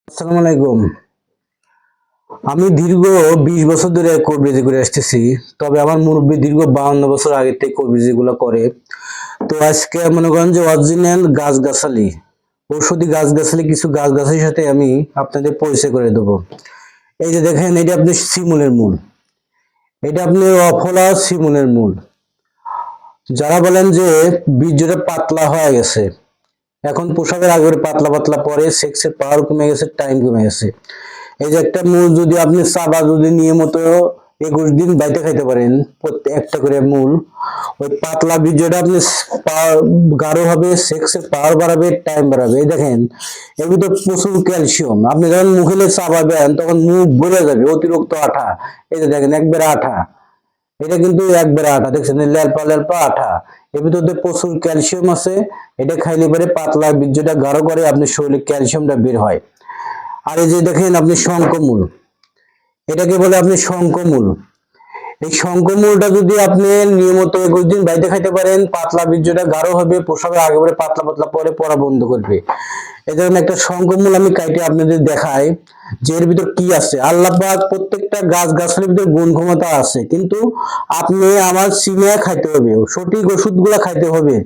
আসসালামু আলাইকুম। আমি দীর্ঘ 20 বছর ধরে কবিরাজি করে আসতেছি। তবে আমার মুরব্বি দীর্ঘ 52 বছর আগে থেকে কবিরাজি গুলো করে। তো আজকে মনে করেন যে অরিজিনাল গাছগাছালি, ঔষধি গাছগাছালি কিছু গাছগাছালির সাথে আমি আপনাদের পরিচয় করে দেবো। এই যে দেখেন, এটা আপনি শিমুলের মূল, এটা আপনি অফলা শিমুলের মূল। যারা বলেন যে বীর্যটা পাতলা হয়ে গেছে, এখন প্রসাবের আগে পাতলা পাতলা পরে, সেক্সের পাওয়ার কমে গেছে, টাইম কমে গেছে, এই যে একটা মূল যদি আপনি চাবা যদি নিয়মিত 21 দিন বাইতে খাইতে পারেন, প্রত্যেক একটা করে মূল, ওই পাতলা বীর্যটা আপনি গাঢ় হবে, সেক্সের পাওয়ার বাড়াবে, টাইম বাড়াবে। এই দেখেন, এর ভিতরে প্রচুর ক্যালসিয়াম। আপনি যখন মুখে চাবাবেন তখন মুখ ভরে যাবে, অতিরিক্ত আঠা। এই যে দেখেন, একবারে আঠা, এটা কিন্তু একবারে আঠা, দেখছেন লেলপা লেলপা আঠা। এর ভিতরে প্রচুর ক্যালসিয়াম আছে। এটা খাইলে পরে পাতলা বীর্যটা গাঢ় করে, আপনার শরীরে ক্যালসিয়ামটা বের হয়। আর এই যে দেখেন আপনি শঙ্খমূল, এটাকে বলে আপনি শঙ্খমূল। এই শঙ্খমূলটা যদি আপনি নিয়মিত 21 দিন বাইরে খাইতে পারেন, পাতলা বীর্যটা গাঢ় হবে, প্রসাবের আগে পরে পাতলা পাতলা পরে পড়া বন্ধ করবে। এই ধরুন একটা শঙ্খমূল আমি কাইটে আপনাদের দেখাই যে এর ভিতর কি আছে। আল্লাহ পাক প্রত্যেকটা গাছ গাছালির ভিতর গুণ ক্ষমতা আছে, কিন্তু আপনি আমার সিনিয়া খাইতে হবে, সঠিক ওষুধগুলো খাইতে হবে।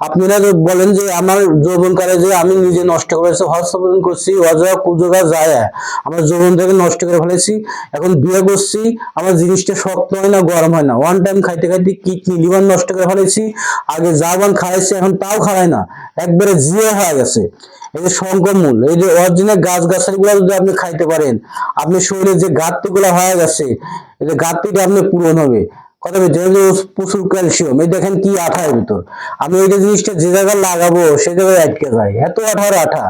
আপনারা বলেন যে আমার যৌবনকালে যে আমি নিজে নষ্ট করেছি, হস্তপূরণ করছি, অজয়া কুজোগা যায়, আমার যৌবনটাকে নষ্ট করে ফেলেছি। এখন বিয়ে করছি, আমার জিনিসটা শক্ত হয় না, গরম হয় না, ওয়ান টাইম খাইতে খাইতে কিডনি লিভার নষ্ট করে ফেলেছি। আগে যা খাইছি এখন তাও খাওয়ায় না, একবারে জিরো হয়ে গেছে। এই যে শঙ্করমূল, এই যে অরিজিনাল গাছ গাছালি গুলা যদি আপনি খাইতে পারেন, আপনি শরীরে যে ঘাটতি গুলা হয়ে গেছে, এই যে ঘাটতিটা আপনি পূরণ হবে। কথা বলছে প্রচুর ক্যালসিয়াম। এই দেখেন কি আঠার ভিতর, আমি এই যে জিনিসটা যে জায়গায় লাগাবো সে জায়গায় আটকে যায়, এত আঠার আঠা।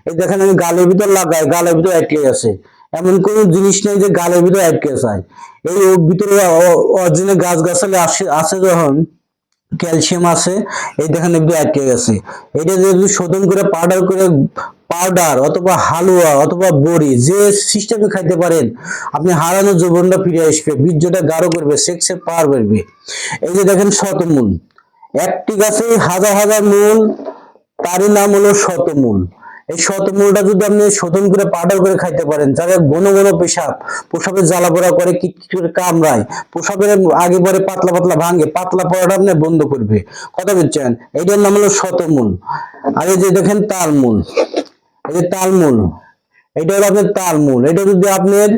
এই দেখেন আমি গালের ভিতর লাগাই, গালের ভিতর আটকে গেছে। এমন কোন জিনিস নেই যে গালের ভিতর আটকে যায়। এই ওর ভিতরে অরিজিনাল গাছ গাছালি আছে যখন, ক্যালসিয়াম আছে। এই দেখেন একটু আটকে গেছে। এটা যদি শোধন করে পাউডার করে, পাউডার অথবা হালুয়া অথবা বড়ি যে সিস্টেমে খাইতে পারেন, আপনি হারানো যৌবনটা ফিরে আসবে, বীর্যটা গাঢ় করবে, সেক্সের পাওয়ার বাড়বে। এই যে দেখেন শতমূল, একটি গাছে হাজার হাজার মূল, তারই নাম হলো শতমূল। এই শতমূলটা যদি আপনি শোধন করে পাউডার করে খাইতে পারেন, যাদের ঘন ঘন পেশাব, প্রসাবের জ্বালা পোড়া করে, কিটকিট করে কামড়ায়, প্রসাবের আগে পরে পাতলা পাতলা ভাঙে, পাতলা পড়াটা আপনি বন্ধ করবে। কথা বলছেন, এটার নাম হলো শতমূল। আর এই যে দেখেন তালমূল, এই যে তালমূল, এটা হলো আপনার তালমূল। এটা যদি আপনার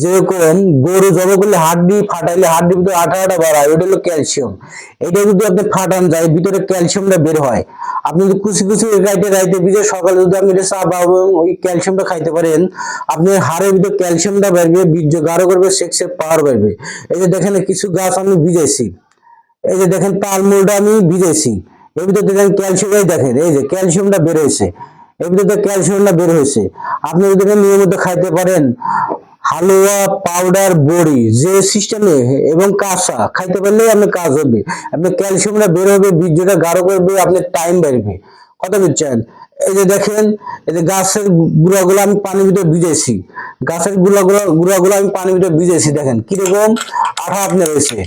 যেরকম গরু জব করলে হাড্ডি ফাটাইলে হাড্ডির ভিতরে আঠা আঠা বাড়ায়, ওটা হলো ক্যালসিয়াম। এটা যদি আপনি ফাটান যায়, ভিতরে ক্যালসিয়ামটা বের হয়। আপনি যদি কুচি কুচি গাইতে গাইতে ভিজে সকালে যদি আপনি চা বা ওই ক্যালসিয়ামটা খাইতে পারেন, আপনার হাড়ের ভিতরে ক্যালসিয়ামটা বাড়বে, বীর্য গাঢ় করবে, সেক্সের পাওয়ার বাড়বে। এই যে দেখেন কিছু গাছ আমি ভিজাইছি, এই যে দেখেন তালমূলটা আমি ভিজাইছি, এর ভিতরে দেখেন ক্যালসিয়াম, দেখেন এই যে ক্যালসিয়ামটা বের হয়েছে, এর ভিতরে ক্যালসিয়ামটা বের হয়েছে। আপনি যদি নিয়মিত খাইতে পারেন, হালুয়া পাউডার বড়ি যে সিস্টেমে এবং কাঁচা খাইতে পারলে আপনার কাজ হবে, আপনার ক্যালসিয়ামটা বের হবে, বীর্যটা গাঢ় করবে, আপনার টাইম বাড়বে। কথা বুঝছেন? এই যে দেখেন, এই যে গাছের গুঁড়াগুলো আমি পানির ভিতরে ভিজেছি, গাছের গুঁড়াগুলো আমি পানির ভিতরে ভিজেছি, দেখেন কিরকম আঠা আপনার রয়েছে,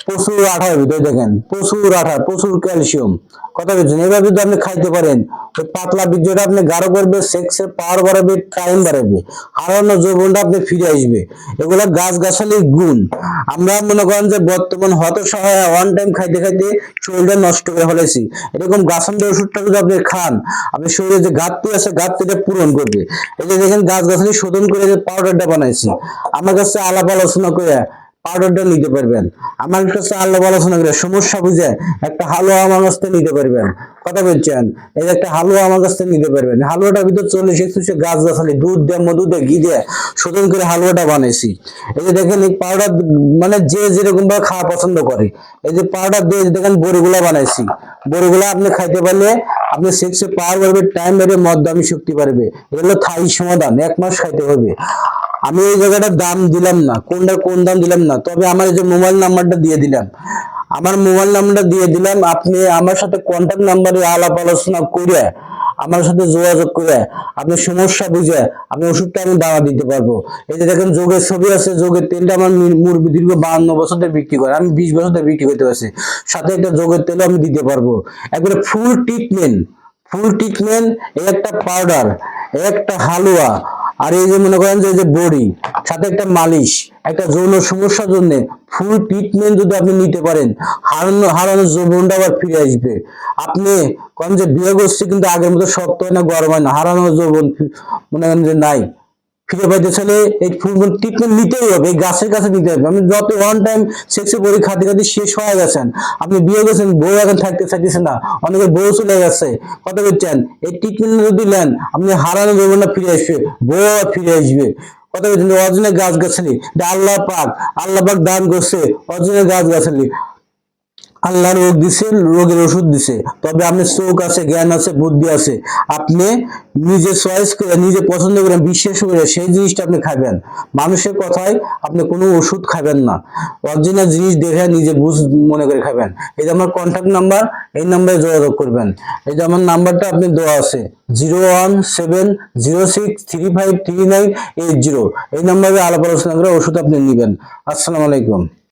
প্রচুর আঠার ভিতরে দেখেন, প্রচুর আঠা, প্রচুর ক্যালসিয়াম। কথা বলছেন, এবার যদি আপনি খাইতে পারেন, ওই পাতলা বীর্যটা আপনি গাঢ় করবে, সেক্সের পাওয়ার বাড়াবে, টাইম বাড়াবে, হারানো যৌবনটা আপনি ফিরে আসবে। এগুলো গাছ গাছালির গুণ। আমরা মনে করেন যে বর্তমান হতসহায় ওয়ান টাইম খাইতে খাইতে শরীরটা নষ্ট করে ফেলেছি। এরকম গাছালি ওষুধটা যদি আপনি খান, আপনার শরীরে যে ঘাটতি আছে ঘাটতিটা পূরণ করবে। এই যে দেখেন গাছ গাছালি শোধন করে যে পাউডারটা বানাইছি, আমার কাছে আলাপ আলোচনা করে পাউডারটা নিতে পারবেন। আমার কাছে আল্লাহ আলোচনা করে সমস্যা বুঝে একটা হালুয়া আমার কাছ থেকে নিতে পারবেন। কথা বলছেন, এই যে একটা হালুয়া আমার কাছ থেকে নিতে পারবেন। হালুয়াটার ভিতর 40-41 গাছ গাছালি, দুধ দিয়ে মধু দিয়ে ঘি দিয়ে শোধন করে হালুয়াটা বানাইছি। এই যে দেখেন এই পাউডার, মানে যে যেরকম ভাবে খাওয়া পছন্দ করে, এই যে পাউডার দিয়ে দেখেন বড়িগুলা বানাইছি। বড়িগুলা আপনি খাইতে পারলে আপনি সেক্সে পাওয়ার বাড়বে, টাইম বাড়বে, মদ্দামি শক্তি বাড়বে। এগুলো থাই সমাধান, 1 মাস খাইতে হবে। আমি এই জায়গাটার দাম দিলাম না, কোনটার কোন দাম দিলাম না, তবে আমার এই যে মোবাইল নাম্বারটা দিয়ে দিলাম, আমার মোবাইল নাম্বারটা দিয়ে দিলাম। আপনি আমার সাথে কন্ট্যাক্ট নাম্বারে আলাপ আলোচনা করে, আমার সাথে যোগাযোগ করে, আপনি সমস্যা বুঝে আপনি ওষুধটা আমি দাওয়া দিতে পারবো। এই যে দেখেন যোগের ছবি আছে, যোগের তেলটা আমার মুরব্বি দীর্ঘ 52 বছর ধরে বিক্রি করে, আমি 20 বছর ধরে বিক্রি করতে পারছি। সাথে একটা যোগের তেলও আমি দিতে পারবো, একবারে ফুল ট্রিটমেন্ট। ফুল ট্রিটমেন্ট, একটা পাউডার, একটা হালুয়া, আর এই যে মনে করেন যে এই যে বড়ি সাথে একটা মালিশ, একটা যৌন সমস্যার জন্য ফুল ট্রিটমেন্ট যদি আপনি নিতে পারেন, হারানো হারানো যৌবনটা আবার ফিরে আসবে। আপনি কোন যে বিয়ে করছে কিন্তু আগের মতো শক্ত হয় না, গরম হয় না, হারানো যৌবন মনে করেন যে নাই, ফিরে পাইতে চাইলে এই ফুল ট্রিটমেন্ট নিতেই হবে, এই গাছের কাছে নিতে হবে। আপনি যত ওয়ান টাইম সেক্সে বড়ি খাতে খাতে শেষ হয়ে গেছেন, আপনি বিয়ে করেছেন, বউ এখন থাকতে চাইতেছে না, অনেকে বউ চলে গেছে, কথা বলছেন, এই ট্রিটমেন্ট যদি নেন আপনি হারানো যৌবনটা ফিরে আসবে, বউ আবার ফিরে আসবে। কথা বলছেন অরিজিনাল গাছ গাছালি, এটা আল্লাহ পাক দান করছে অরিজিনাল গাছ গাছালি। আল্লাহ রোগ দিছে, রোগের ওষুধ দিছে, তবে আপনার চোখ আছে, জ্ঞান আছে, বুদ্ধি আছে, আপনি নিজে চয়েস করে, নিজে পছন্দ করে, বিশ্বাস করে সেই জিনিসটা আপনি খাবেন। মানুষের কথায় আপনি কোনো ওষুধ খাবেন না, অরিজিনাল জিনিস দেখে নিজে বুঝ মনে করে খাবেন। এই যে আমার কন্ট্যাক্ট নাম্বার, এই নাম্বারে যোগাযোগ করবেন। এই যে আমার নাম্বারটা আপনি দেওয়া আছে 01706353980, এই নাম্বারে আলাপ আলোচনা করে ওষুধ আপনি নেবেন। আসসালামু আলাইকুম।